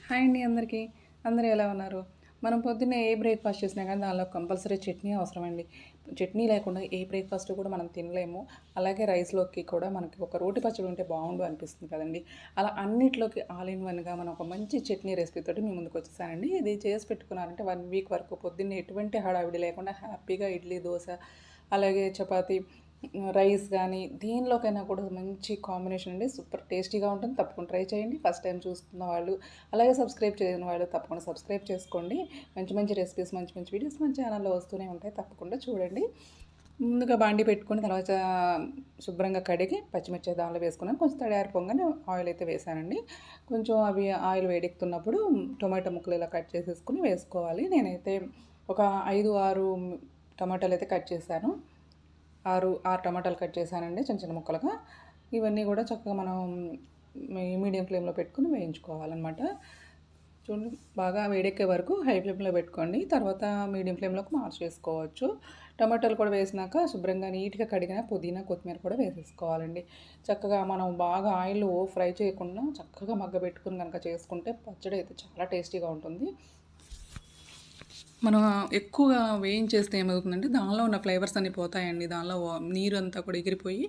Hi అండి అందరికీ. అందరూ ఎలా ఉన్నారు? మనం పొద్దున్నే ఏ బ్రేక్‌ఫాస్ట్ చేసినా గానీ దానిలో కంపల్సరీ చట్నీ అవసరమండి. చట్నీ లేకుండా ఏ బ్రేక్‌ఫాస్ట్ కూడా మనం తినలేము. అలాగే రైస్‌లోకి కూడా మనకి ఒక రోటి పచ్చడి ఉంటే బావుండు అనిపిస్తుంది కదండీ! అలా అన్నిట్లోకి ఆల్ ఇన్ వన్‌గా మనం ఒక మంచి చట్నీ రెసిపీతోటి మీ ముందుకొచ్చేసానండి. ఇది చేసి పెట్టుకున్నారంటే 1 వీక్ వరకు పొద్దున్నే ఎటువంటి హడావిడి లేకుండా హ్యాపీగా ఇడ్లీ, దోస అలాగే చపాతీ, రైస్ గానీ దేనిలోకైనా కూడా మంచి కాంబినేషన్ అండి. సూపర్ టేస్టీగా ఉంటుంది. తప్పకుండా ట్రై చేయండి. ఫస్ట్ టైమ్ చూస్తున్న వాళ్ళు, అలాగే సబ్స్క్రైబ్ చేయని వాళ్ళు తప్పకుండా సబ్స్క్రైబ్ చేసుకోండి. మంచి మంచి రెసిపీస్, మంచి మంచి వీడియోస్ మన ఛానల్‌లో వస్తూనే ఉంటాయి. తప్పకుండా చూడండి. ముందుగా బాండీ పెట్టుకొని తర్వాత శుభ్రంగా కడిగి పచ్చిమిర్చి దానిలో వేసుకున్నాను. కొంచెం తడారి పొంగని ఆయిల్ అయితే వేసానండి. కొంచెం అవి ఆయిల్ వేడెక్కుతున్నప్పుడు టొమాటో ముక్కలు ఇలా కట్ చేసేసుకొని వేసుకోవాలి. నేనైతే ఒక 5, 6 టమాటాలైతే కట్ చేశాను. 6 టమాటాలు కట్ చేశానండి చిన్న చిన్న ముక్కలుగా. ఇవన్నీ కూడా చక్కగా మనం మీడియం ఫ్లేమ్‌లో పెట్టుకొని వేయించుకోవాలనమాట. చూడండి బాగా వేడెక్కే వరకు హై ఫ్లేమ్‌లో పెట్టుకోండి. తర్వాత మీడియం ఫ్లేమ్‌లోకి మార్చేసుకోవచ్చు. టమాటాలు కూడా వేసినాక శుభ్రంగా నీట్‌గా కడిగిన పుదీనా, కొత్తిమీర కూడా వేసేసుకోవాలండి. చక్కగా మనం బాగా ఆయిల్‌లో ఫ్రై చేయకుండా చక్కగా మగ్గబెట్టుకొని గనక చేసుకుంటే పచ్చడి అయితే చాలా టేస్టీగా ఉంటుంది. మనం ఎక్కువగా వేయించేస్తే ఏమవుతుందంటే దానిలో ఉన్న ఫ్లేవర్స్ అన్నీ పోతాయండి. దానిలో నీరంతా కూడా ఎగిరిపోయి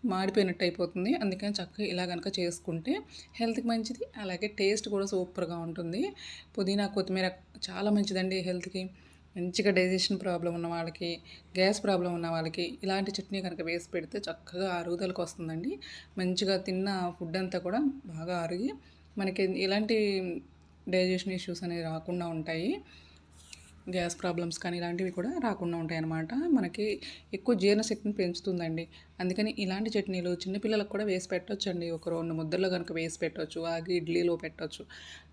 మాడిపోయినట్టు అయిపోతుంది. అందుకని చక్కగా ఇలా గనక చేసుకుంటే హెల్త్‌కి మంచిది. అలాగే టేస్ట్ కూడా సూపర్‌గా ఉంటుంది. పుదీనా, కొత్తిమీర చాలా మంచిదండి హెల్త్‌కి. మంచిగా డైజెషన్ ప్రాబ్లమ్ ఉన్న వాళ్ళకి, గ్యాస్ ప్రాబ్లమ్ ఉన్న వాళ్ళకి ఇలాంటి చట్నీ కనుక వేసి పెడితే చక్కగా అరుగుదలకు వస్తుందండి. మంచిగా తిన్న ఫుడ్ అంతా కూడా బాగా అరిగి మనకి ఎలాంటి డైజెషన్ ఇష్యూస్ అనేవి రాకుండా ఉంటాయి. గ్యాస్ ప్రాబ్లమ్స్ కానీ ఇలాంటివి కూడా రాకుండా ఉంటాయన్నమాట. మనకి ఎక్కువ జీర్ణశక్తిని పెంచుతుందండి. అందుకని ఇలాంటి చట్నీలు చిన్న పిల్లలకు కూడా వేసి పెట్టొచ్చండి. ఒక 2 ముద్దల్లో గనుక వేసి పెట్టొచ్చు. ఇడ్లీలో పెట్టొచ్చు.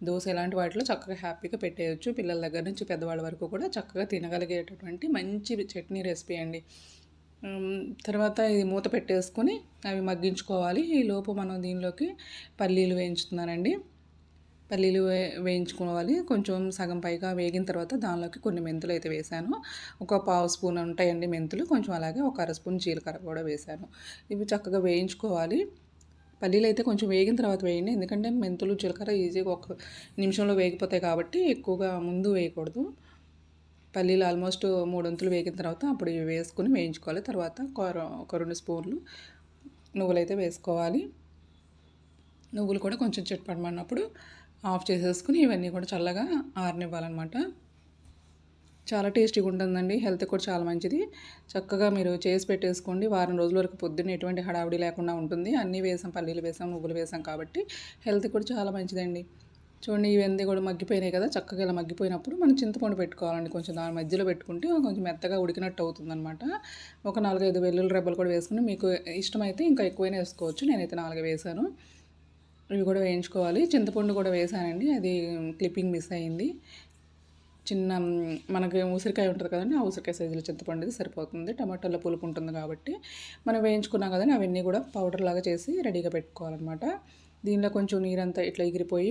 దోస ఇలాంటి వాటిలో చక్కగా హ్యాపీగా పెట్టేయొచ్చు. పిల్లల దగ్గర నుంచి పెద్దవాళ్ళ వరకు కూడా చక్కగా తినగలిగేటటువంటి మంచి చట్నీ రెసిపీ అండి. తర్వాత ఇది మూత పెట్టేసుకొని అవి మగ్గించుకోవాలి. ఈలోపు మనం దీనిలోకి పల్లీలు వేయించుతున్నానండి. పల్లీలు వేయించుకోవాలి. కొంచెం సగం పైగా వేగిన తర్వాత దానిలోకి కొన్ని మెంతులైతే వేశాను. ఒక పావు స్పూన్ ఉంటాయండి మెంతులు. కొంచెం అలాగే ఒక అర స్పూన్ జీలకర్ర కూడా వేశాను. ఇవి చక్కగా వేయించుకోవాలి. పల్లీలైతే కొంచెం వేగిన తర్వాత వేయండి. ఎందుకంటే మెంతులు, జీలకర్ర ఈజీగా ఒక నిమిషంలో వేగిపోతాయి కాబట్టి ఎక్కువగా ముందు వేయకూడదు. పల్లీలు ఆల్మోస్ట్ మూడొంతులు వేగిన తర్వాత అప్పుడు ఇవి వేసుకొని వేయించుకోవాలి. తర్వాత ఒక 2 స్పూన్లు నువ్వులైతే వేసుకోవాలి. నువ్వులు కూడా కొంచెం చిటపటమన్నప్పుడు ఆఫ్ చేసేసుకుని ఇవన్నీ కూడా చల్లగా ఆరనివ్వాలన్నమాట. చాలా టేస్టీగా ఉంటుందండి. హెల్త్‌కి కూడా చాలా మంచిది. చక్కగా మీరు చేసి పెట్టేసుకోండి. వారం రోజుల వరకు పొద్దున్న ఎటువంటి హడావిడి లేకుండా ఉంటుంది. అన్నీ వేసాం, పల్లీలు వేసాం, నువ్వులు వేసాం కాబట్టి హెల్త్‌కి కూడా చాలా మంచిదండి. చూడండి ఇవన్నీ కూడా మగ్గిపోయినాయి కదా! చక్కగా ఇలా మగ్గిపోయినప్పుడు మనం చింతపండు పెట్టుకోవాలండి. కొంచెం దాని మధ్యలో పెట్టుకుంటే కొంచెం మెత్తగా ఉడికినట్టు అవుతుందనమాట. ఒక 4, 5 వెల్లుల్లి రెబ్బలు కూడా వేసుకొని మీకు ఇష్టమైతే ఇంకా ఎక్కువైనా వేసుకోవచ్చు. నేనైతే 4 వేశాను. ఇవి కూడా వేయించుకోవాలి. చింతపండు కూడా వేసానండి. అది క్లిప్పింగ్ మిస్ అయింది. చిన్న మనకి ఉసిరికాయ ఉంటది కదండీ! ఆ ఉసిరికాయ సైజులో చింతపండుది సరిపోతుంది. టమాటాలో పులుపు ఉంటుంది కాబట్టి, మనం వేయించుకున్నాం కదండీ! అవన్నీ కూడా పౌడర్‌లాగా చేసి రెడీగా పెట్టుకోవాలనమాట. దీనిలో కొంచెం నీరంతా ఇట్లా ఎగిరిపోయి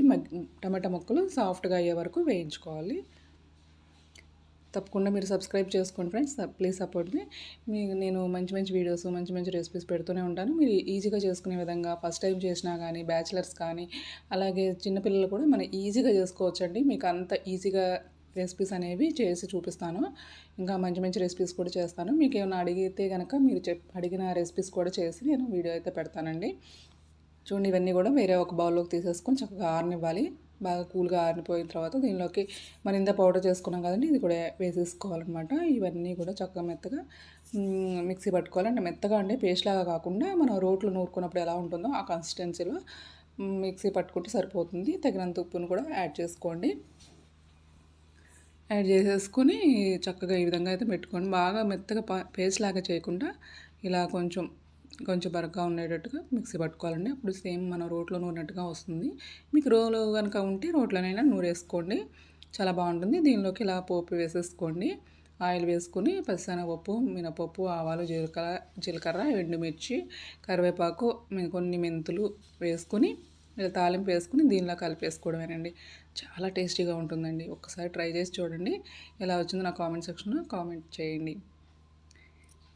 టమాటా ముక్కలు సాఫ్ట్‌గా అయ్యే వరకు వేయించుకోవాలి. తప్పకుండా మీరు సబ్స్క్రైబ్ చేసుకోండి ఫ్రెండ్స్. ప్లీజ్ సపోర్ట్ మీ. నేను మంచి మంచి వీడియోస్, మంచి మంచి రెసిపీస్ పెడుతూనే ఉంటాను. మీరు ఈజీగా చేసుకునే విధంగా ఫస్ట్ టైం చేసినా కానీ, బ్యాచిలర్స్ కానీ, అలాగే చిన్నపిల్లలు కూడా మనం ఈజీగా చేసుకోవచ్చండి. మీకు అంత ఈజీగా రెసిపీస్ అనేవి చేసి చూపిస్తాను. ఇంకా మంచి మంచి రెసిపీస్ కూడా చేస్తాను. మీకు ఏమైనా అడిగితే కనుక మీరు అడిగిన రెసిపీస్ కూడా చేసి నేను వీడియో అయితే పెడతానండి. చూడండి ఇవన్నీ కూడా వేరే ఒక బౌల్లోకి తీసేసుకొని చక్కగా ఆరనివ్వాలి. బాగా కూల్గా ఆరిపోయిన తర్వాత దీనిలోకి మనం ఇంత పౌడర్ చేసుకున్నాం కదండి ఇది కూడా వేసేసుకోవాలన్నమాట. ఇవన్నీ కూడా చక్కగా మెత్తగా మిక్సీ పట్టుకోవాలి. అంటే మెత్తగా అంటే పేస్ట్ లాగా కాకుండా మనం రోట్లో నూరుకున్నప్పుడు ఎలా ఉంటుందో ఆ కన్సిస్టెన్సీలో మిక్సీ పట్టుకుంటే సరిపోతుంది. తగినంత ఉప్పును కూడా యాడ్ చేసుకోండి. యాడ్ చేసేసుకొని చక్కగా ఈ విధంగా అయితే పెట్టుకోండి. బాగా మెత్తగా పేస్ట్ లాగా చేయకుండా ఇలా కొంచెం కొంచెం బరకగా ఉండేటట్టుగా మిక్సీ పట్టుకోవాలండి. అప్పుడు సేమ్ మనం రోట్లో నూరినట్టుగా వస్తుంది. మీకు రోలు కనుక ఉంటే రోట్లోనైనా నూరేసుకోండి. చాలా బాగుంటుంది. దీనిలోకి ఇలా పోపు వేసేసుకోండి. ఆయిల్ వేసుకొని పచ్చిశనగపప్పు, మినపప్పు, ఆవాలు, జీలకర్ర, ఎండుమిర్చి, కరివేపాకు, కొన్ని మెంతులు వేసుకొని ఇలా తాలింపు వేసుకుని దీనిలో కలిపేసుకోవడమేనండి. చాలా టేస్టీగా ఉంటుందండి. ఒక్కసారి ట్రై చేసి చూడండి. ఎలా వచ్చిందో నా కామెంట్ సెక్షన్లో కామెంట్ చేయండి.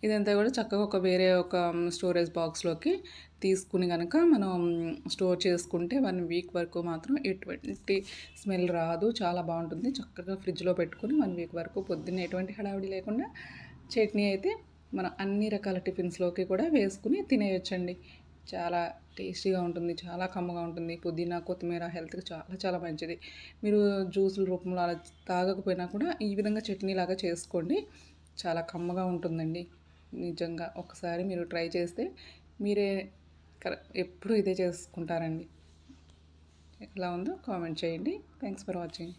ఇదంతా కూడా చక్కగా వేరే ఒక స్టోరేజ్ బాక్స్లోకి తీసుకుని కనుక మనం స్టోర్ చేసుకుంటే 1 వీక్ వరకు మాత్రం ఎటువంటి స్మెల్ రాదు. చాలా బాగుంటుంది. చక్కగా ఫ్రిడ్జ్లో పెట్టుకుని 1 వీక్ వరకు పొద్దున్నే ఎటువంటి హడావిడి లేకుండా చట్నీ అయితే మనం అన్ని రకాల టిఫిన్స్లోకి కూడా వేసుకుని తినేయొచ్చండి. చాలా టేస్టీగా ఉంటుంది. చాలా కమ్మగా ఉంటుంది. పుదీనా, కొత్తిమీర హెల్త్‌కి చాలా చాలా మంచిది. మీరు జ్యూసుల రూపంలో అలా తాగకపోయినా కూడా ఈ విధంగా చట్నీలాగా చేసుకోండి. చాలా కమ్మగా ఉంటుందండి. నిజంగా ఒకసారి మీరు ట్రై చేస్తే మీరే ఎప్పుడు ఇదే చేసుకుంటారండి. ఎలా ఉందో కామెంట్ చేయండి. Thanks for watching.